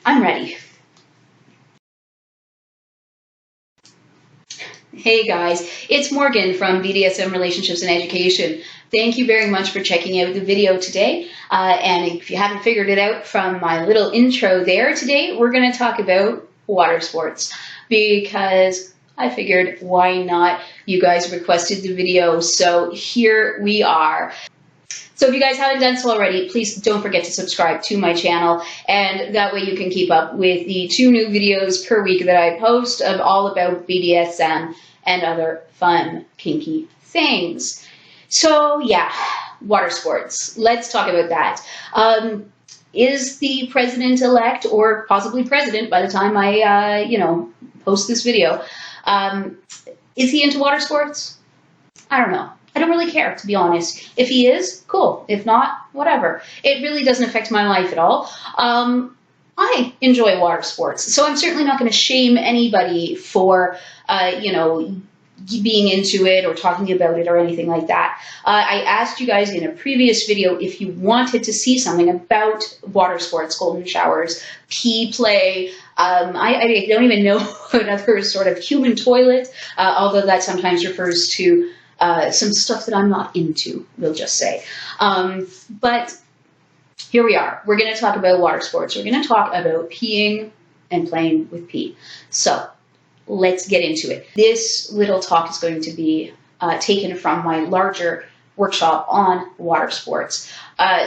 I'm ready. Hey guys, it's Morgan from BDSM Relationships and Education. Thank you very much for checking out the video today. And if you haven't figured it out from my little intro there, today we're going to talk about water sports because I figured why not? You guys requested the video, so here we are. So if you guys haven't done so already, please don't forget to subscribe to my channel, and that way you can keep up with the 2 new videos per week that I post of all about BDSM and other fun, kinky things. So yeah, water sports. Let's talk about that. Is the president-elect, or possibly president by the time I, post this video, is he into water sports? I don't know. I don't really care, to be honest. If he is, cool. If not, whatever. It really doesn't affect my life at all. I enjoy water sports, so I'm certainly not going to shame anybody for, being into it or talking about it or anything like that. I asked you guys in a previous video if you wanted to see something about water sports, golden showers, pee play. I don't even know another sort of human toilet, although that sometimes refers to some stuff that I'm not into, we'll just say. But here we are. We're going to talk about water sports. We're going to talk about peeing and playing with pee. So let's get into it. This little talk is going to be taken from my larger workshop on water sports.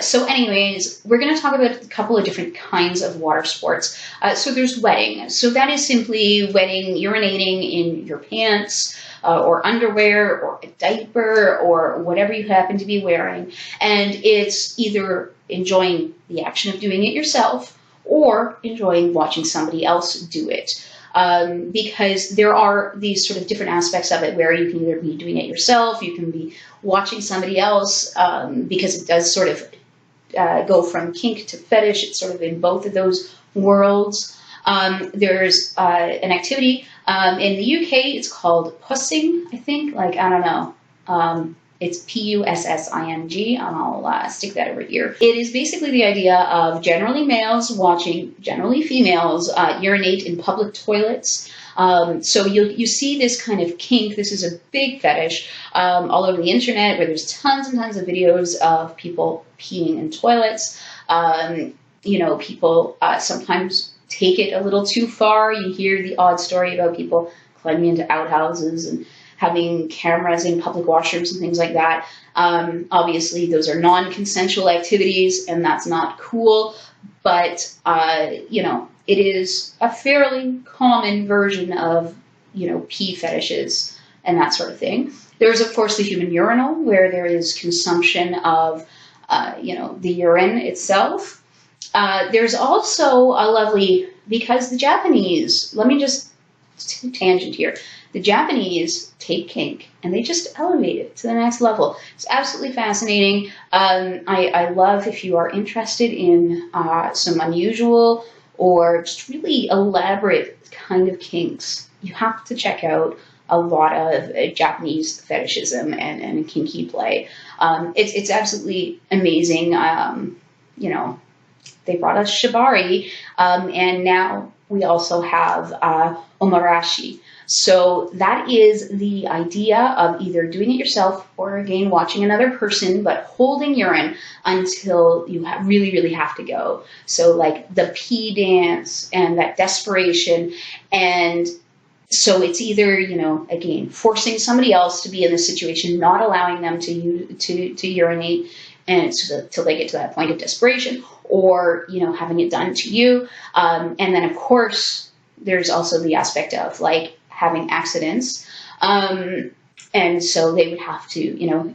So anyways, we're going to talk about a couple of different kinds of water sports. So there's wetting. So that is simply wetting, urinating in your pants, or underwear, or a diaper, or whatever you happen to be wearing. And it's either enjoying the action of doing it yourself, or enjoying watching somebody else do it. Because there are these sort of different aspects of it where you can either be doing it yourself, you can be watching somebody else, because it does sort of go from kink to fetish. It's sort of in both of those worlds. There's an activity in the UK, it's called pussing, I think. I don't know. It's Pussing, and I'll stick that over here. It is basically the idea of generally males watching generally females urinate in public toilets. So you see this kind of kink. This is a big fetish all over the internet, where there's tons and tons of videos of people peeing in toilets. People sometimes take it a little too far. You hear the odd story about people climbing into outhouses and having cameras in public washrooms and things like that. Obviously, those are non-consensual activities, and that's not cool. But, it is a fairly common version of, pee fetishes and that sort of thing. There's, of course, the human urinal, where there is consumption of, the urine itself. There's also a lovely, because the Japanese, let me just tangent here. The Japanese take kink and they just elevate it to the next level. It's absolutely fascinating. I love, if you are interested in some unusual or just really elaborate kind of kinks, you have to check out a lot of Japanese fetishism and kinky play. It's absolutely amazing. They brought us shibari, and now we also have omarashi. So that is the idea of either doing it yourself or, again, watching another person, but holding urine until you really, really have to go. So like the pee dance and that desperation. And so it's either, again, forcing somebody else to be in the situation, not allowing them to urinate and till they get to that point of desperation, or, having it done to you. And then, of course, there's also the aspect of, having accidents. And so they would have to,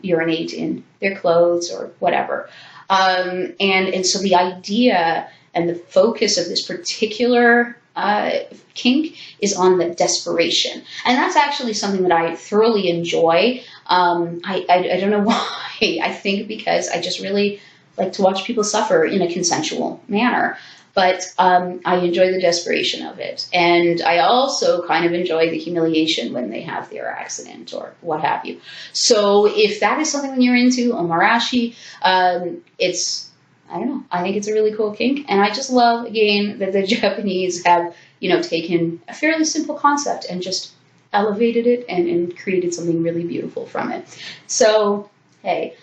urinate in their clothes or whatever. And so the idea and the focus of this particular kink is on the desperation. And that's actually something that I thoroughly enjoy. I don't know why. I think because I just really like to watch people suffer in a consensual manner. But I enjoy the desperation of it. And I also kind of enjoy the humiliation when they have their accident or what have you. So if that is something that you're into, omarashi, it's I don't know. I think it's a really cool kink, and I just love, again, that the Japanese have, taken a fairly simple concept and just elevated it and created something really beautiful from it. So, hey,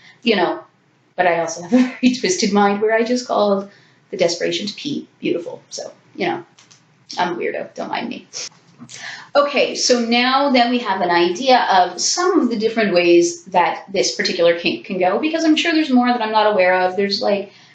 but I also have a very twisted mind where I just called the desperation to pee beautiful. So, I'm a weirdo. Don't mind me. Okay, so now that we have an idea of some of the different ways that this particular kink can go, because I'm sure there's more that I'm not aware of. There's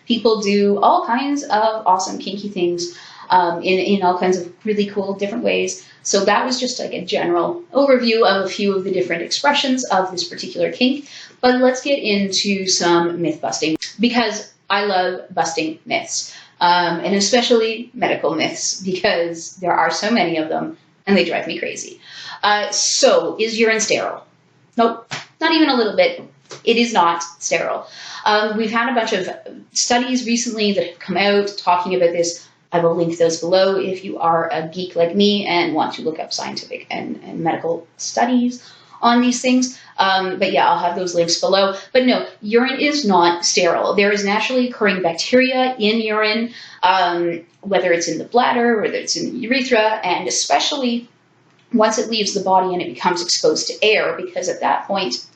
people do all kinds of awesome kinky things in all kinds of really cool different ways. So that was just a general overview of a few of the different expressions of this particular kink. But let's get into some myth busting, because I love busting myths, and especially medical myths, because there are so many of them and they drive me crazy. So is urine sterile? Nope, not even a little bit. It is not sterile. We've had a bunch of studies recently that have come out talking about this. I will link those below if you are a geek like me and want to look up scientific and medical studies on these things. But yeah, I'll have those links below. But no, urine is not sterile. There is naturally occurring bacteria in urine, whether it's in the bladder, whether it's in the urethra, and especially once it leaves the body and it becomes exposed to air, because at that point,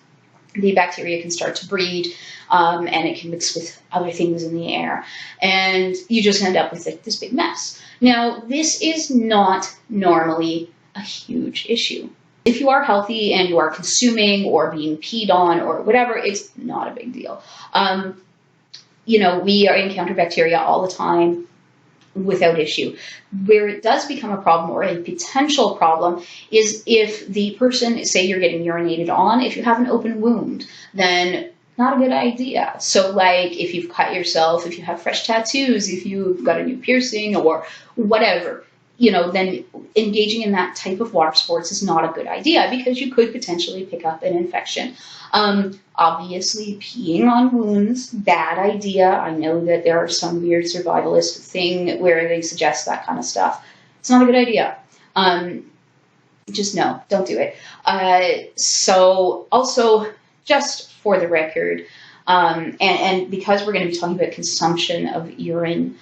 the bacteria can start to breed, and it can mix with other things in the air, and you just end up with this big mess. Now, this is not normally a huge issue. If you are healthy and you are consuming or being peed on or whatever, it's not a big deal. We encounter bacteria all the time without issue. Where it does become a problem, or a potential problem, is if the person, say you're getting urinated on, if you have an open wound, then not a good idea. So if you've cut yourself, if you have fresh tattoos, if you've got a new piercing or whatever, then engaging in that type of water sports is not a good idea, because you could potentially pick up an infection. Obviously, peeing on wounds, bad idea. I know that there are some weird survivalist thing where they suggest that kind of stuff. It's not a good idea. Just no, don't do it. So also, just for the record, and because we're going to be talking about consumption of urine,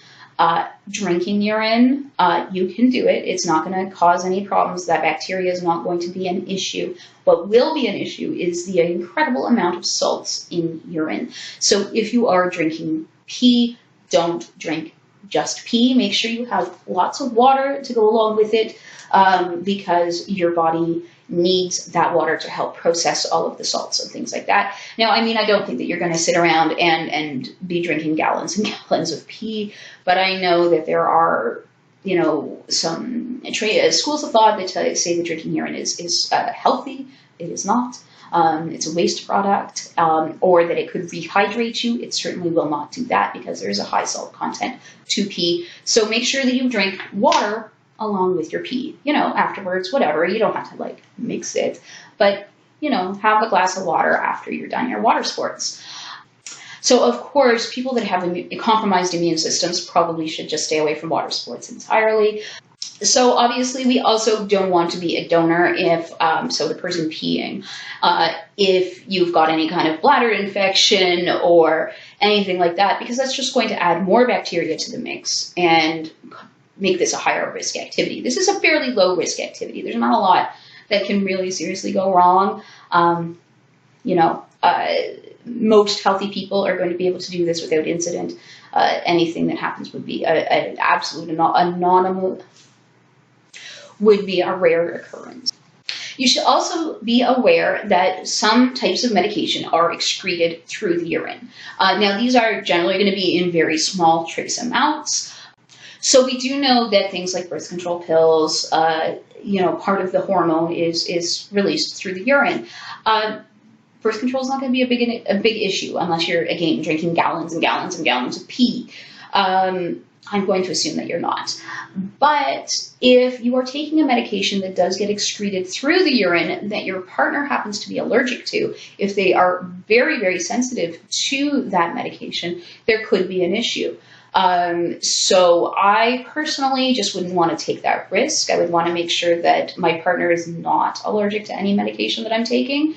drinking urine, you can do it. It's not going to cause any problems. That bacteria is not going to be an issue. What will be an issue is the incredible amount of salts in urine. So if you are drinking pee, don't drink just pee. Make sure you have lots of water to go along with it, because your body needs that water to help process all of the salts and things like that. Now, I don't think that you're going to sit around and be drinking gallons and gallons of pee, but I know that there are, some schools of thought that say that drinking urine is healthy. It is not. It's a waste product, or that it could rehydrate you. It certainly will not do that, because there is a high salt content to pee. So make sure that you drink water along with your pee, afterwards, whatever. You don't have to mix it, but, have a glass of water after you're done your water sports. So of course, people that have compromised immune systems probably should just stay away from water sports entirely. So obviously, we also don't want to be a donor if, so the person peeing, if you've got any kind of bladder infection or anything like that, because that's just going to add more bacteria to the mix and make this a higher risk activity. This is a fairly low risk activity. There's not a lot that can really seriously go wrong. Most healthy people are going to be able to do this without incident. Anything that happens would be an absolute anonymous, would be a rare occurrence. You should also be aware that some types of medication are excreted through the urine. Now, these are generally going to be in very small trace amounts. So we do know that things like birth control pills, part of the hormone is released through the urine. Birth control is not going to be a big issue unless you're, again, drinking gallons and gallons and gallons of pee. I'm going to assume that you're not. But if you are taking a medication that does get excreted through the urine that your partner happens to be allergic to, if they are very, very sensitive to that medication, there could be an issue. So I personally just wouldn't want to take that risk. I would want to make sure that my partner is not allergic to any medication that I'm taking,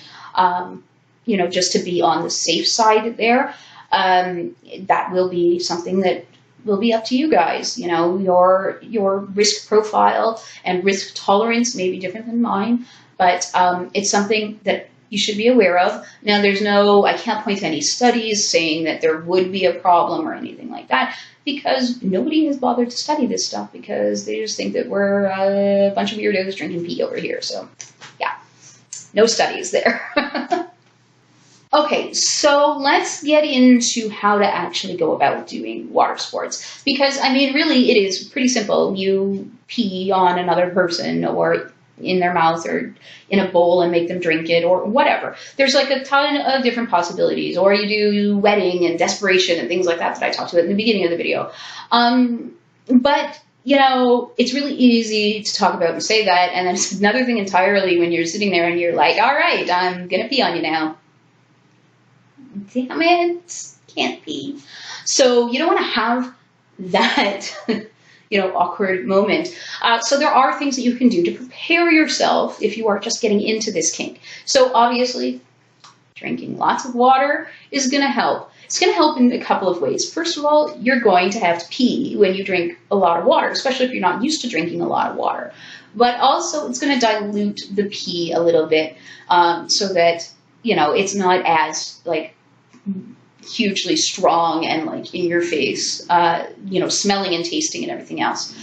just to be on the safe side there. that will be something that will be up to you guys. You know, your risk profile and risk tolerance may be different than mine, but it's something that you should be aware of. Now, I can't point to any studies saying that there would be a problem or anything like that, because nobody has bothered to study this stuff, because they just think that we're a bunch of weirdos drinking pee over here. So, yeah, no studies there. Okay, so let's get into how to actually go about doing water sports, because, I mean, really, it is pretty simple. You pee on another person, or in their mouth, or in a bowl and make them drink it, or whatever. There's like a ton of different possibilities. Or you do wetting and desperation and things like that I talked about in the beginning of the video. But, you know, it's really easy to talk about and say that, and then it's another thing entirely when you're sitting there and you're like, all right, I'm gonna pee on you now. Damn it, can't pee. So you don't want to have that awkward moment. So there are things that you can do to prepare yourself if you are just getting into this kink. So obviously, drinking lots of water is going to help. It's going to help in a couple of ways. First of all, you're going to have to pee when you drink a lot of water, especially if you're not used to drinking a lot of water. But also, it's going to dilute the pee a little bit, so that, it's not as, hugely strong and in your face, smelling and tasting and everything else.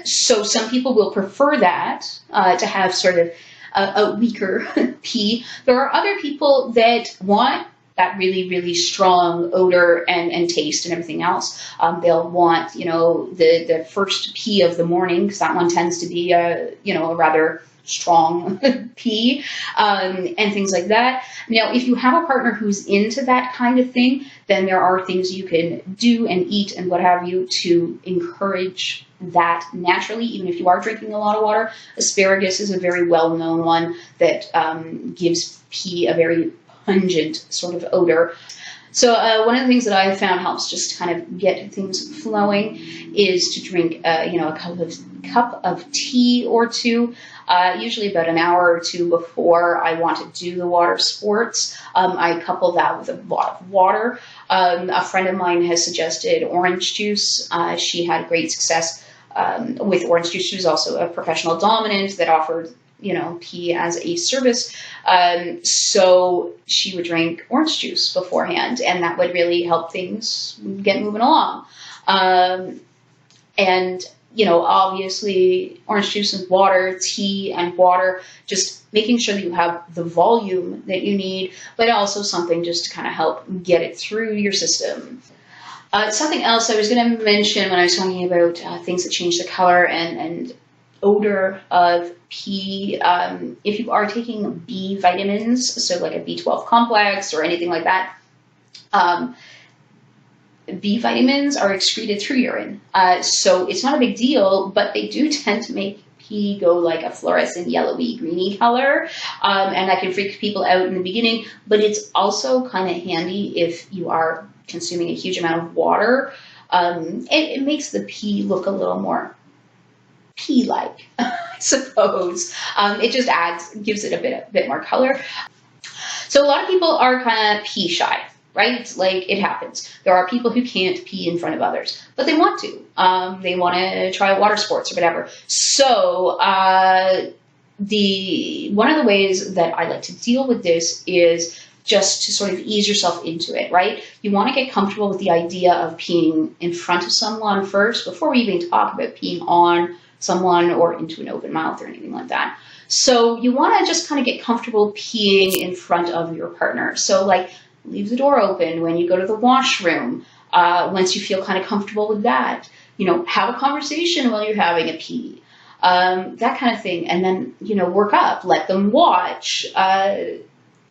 So some people will prefer that, to have sort of a weaker pee. There are other people that want that really, really strong odor and taste and everything else. They'll want, the first pee of the morning, because that one tends to be a rather strong pee, and things like that. Now, if you have a partner who's into that kind of thing, then there are things you can do and eat and what have you to encourage that naturally, even if you are drinking a lot of water. Asparagus is a very well-known one that gives pee a very pungent sort of odor. So one of the things that I have found helps just to kind of get things flowing is to drink, a cup of tea or two, usually about an hour or two before I want to do the water sports. I couple that with a lot of water. A friend of mine has suggested orange juice. She had great success with orange juice. She was also a professional dominant that offered pee as a service. So she would drink orange juice beforehand, and that would really help things get moving along. And, obviously orange juice and water, tea and water, just making sure that you have the volume that you need, but also something just to kind of help get it through your system. Something else I was going to mention when I was talking about things that change the color and odor of pee, if you are taking B vitamins, so like a B12 complex or anything like that, B vitamins are excreted through urine. So it's not a big deal, but they do tend to make pee go like a fluorescent yellowy greeny color, and that can freak people out in the beginning, but it's also kind of handy if you are consuming a huge amount of water. It makes the pee look a little more pea-like, I suppose. It just gives it a bit more color. So a lot of people are kind of pee shy, right? Like, it happens. There are people who can't pee in front of others, but they want to. They want to try water sports or whatever. So one of the ways that I like to deal with this is just to sort of ease yourself into it, right? You want to get comfortable with the idea of peeing in front of someone first before we even talk about peeing on someone or into an open mouth or anything like that. So you want to just kind of get comfortable peeing in front of your partner. So like, leave the door open when you go to the washroom. Once you feel kind of comfortable with that, have a conversation while you're having a pee, that kind of thing. And then, work up, let them watch,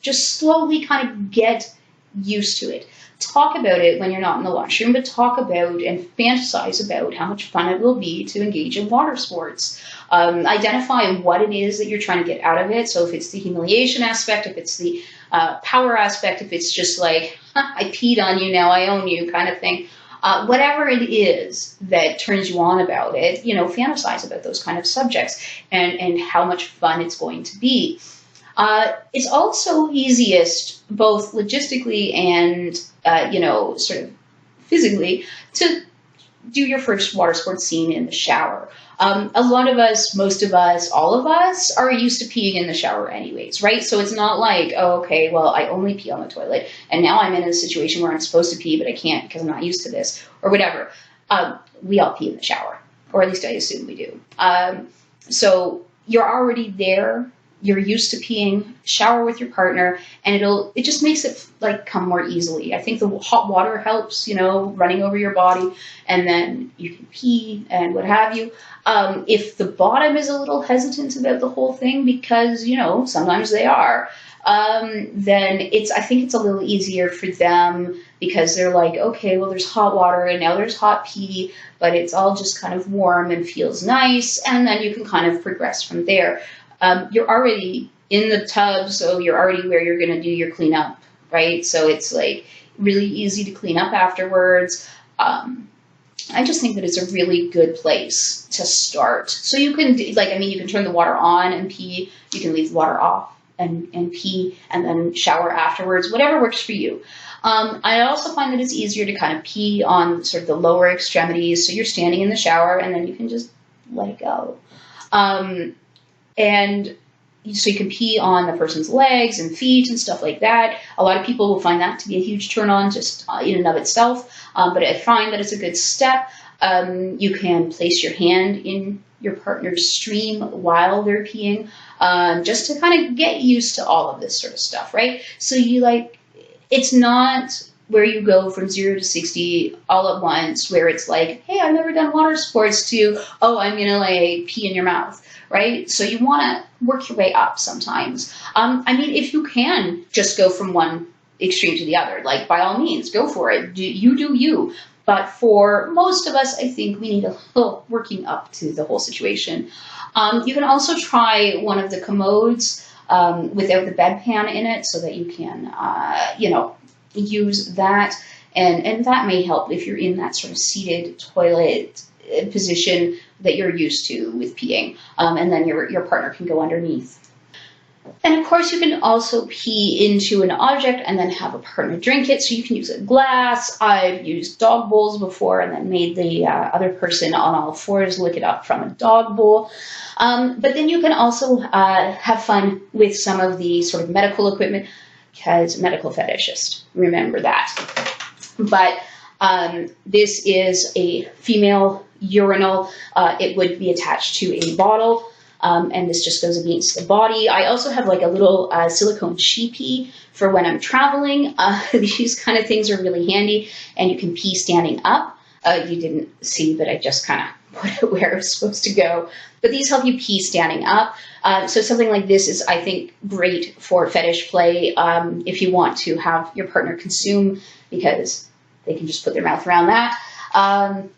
just slowly kind of get used to it. Talk about it when you're not in the washroom, but talk about and fantasize about how much fun it will be to engage in water sports. Identify what it is that you're trying to get out of it. So if it's the humiliation aspect, if it's the power aspect, if it's just like, I peed on you, now I own you kind of thing. Whatever it is that turns you on about it, fantasize about those kind of subjects and how much fun it's going to be. It's also easiest, both logistically and, sort of physically, to do your first water sports scene in the shower. A lot of us, most of us, all of us are used to peeing in the shower anyways, right? So it's not like, oh, okay, well, I only pee on the toilet, and now I'm in a situation where I'm supposed to pee, but I can't because I'm not used to this, or whatever. We all pee in the shower, or at least I assume we do. So you're already there. You're used to peeing, shower with your partner, and it just makes it like come more easily. I think the hot water helps, running over your body, and then you can pee and what have you. If the bottom is a little hesitant about the whole thing, because, sometimes they are, then I think it's a little easier for them, because they're like, okay, well, there's hot water and now there's hot pee, but it's all just kind of warm and feels nice, and then you can kind of progress from there. You're already in the tub, so you're already where you're going to do your cleanup, right? So it's like really easy to clean up afterwards. I just think that it's a really good place to start. So you can, you can turn the water on and pee. You can leave the water off and pee, and then shower afterwards, whatever works for you. I also find that it's easier to kind of pee on sort of the lower extremities. So you're standing in the shower, and then you can just let it go. And so you can pee on the person's legs and feet and stuff like that. A lot of people will find that to be a huge turn on just in and of itself. But I find that it's a good step. You can place your hand in your partner's stream while they're peeing, just to kind of get used to all of this sort of stuff, right? So it's not where you go from 0 to 60 all at once, where it's like, hey, I've never done water sports, to, oh, I'm going to pee in your mouth. Right? So you want to work your way up sometimes. If you can just go from one extreme to the other, by all means, go for it. Do you. But for most of us, I think we need a little working up to the whole situation. You can also try one of the commodes without the bedpan in it, so that you can, use that. And that may help if you're in that sort of seated toilet position that you're used to with peeing, and then your partner can go underneath. And of course, you can also pee into an object and then have a partner drink it. So you can use a glass. I've used dog bowls before, and then made the other person on all fours lick it up from a dog bowl. But then you can also have fun with some of the sort of medical equipment, because medical fetishist, remember that. But this is a female urinal. It would be attached to a bottle, and this just goes against the body. I also have a little silicone sheepy for when I'm traveling. These kind of things are really handy, and you can pee standing up. You didn't see, but I just kind of put it where it's supposed to go. But these help you pee standing up. So something like this is, I think, great for fetish play, if you want to have your partner consume, because they can just put their mouth around that.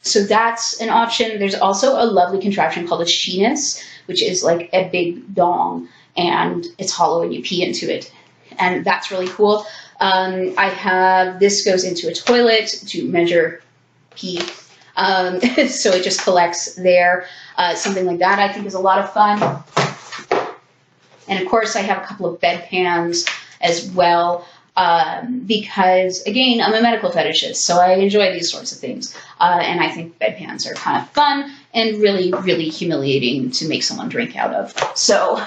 So that's an option. There's also a lovely contraption called a sheenus, which is like a big dong, and it's hollow and you pee into it. And that's really cool. This goes into a toilet to measure pee. So it just collects there. Something like that I think is a lot of fun. And of course I have a couple of bedpans as well. Because, again, I'm a medical fetishist, so I enjoy these sorts of things. And I think bedpans are kind of fun and really, really humiliating to make someone drink out of. So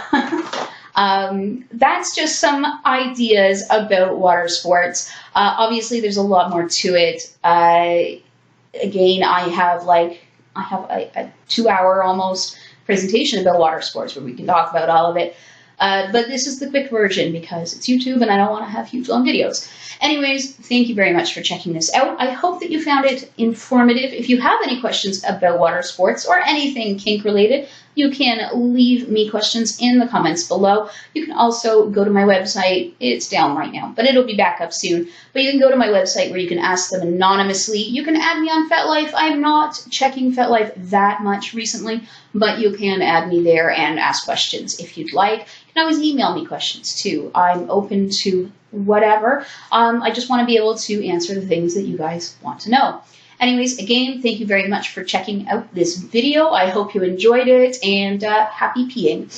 that's just some ideas about water sports. Obviously, there's a lot more to it. Again, I have a 2-hour almost presentation about water sports where we can talk about all of it. But this is the quick version because it's YouTube and I don't want to have huge long videos. Anyways, thank you very much for checking this out. I hope that you found it informative. If you have any questions about water sports or anything kink related, you can leave me questions in the comments below. You can also go to my website. It's down right now, but it'll be back up soon. But you can go to my website where you can ask them anonymously. You can add me on FetLife. I'm not checking FetLife that much recently, but you can add me there and ask questions if you'd like. You can always email me questions too. I'm open to whatever. I just want to be able to answer the things that you guys want to know. Anyways, again, thank you very much for checking out this video. I hope you enjoyed it, and happy peeing.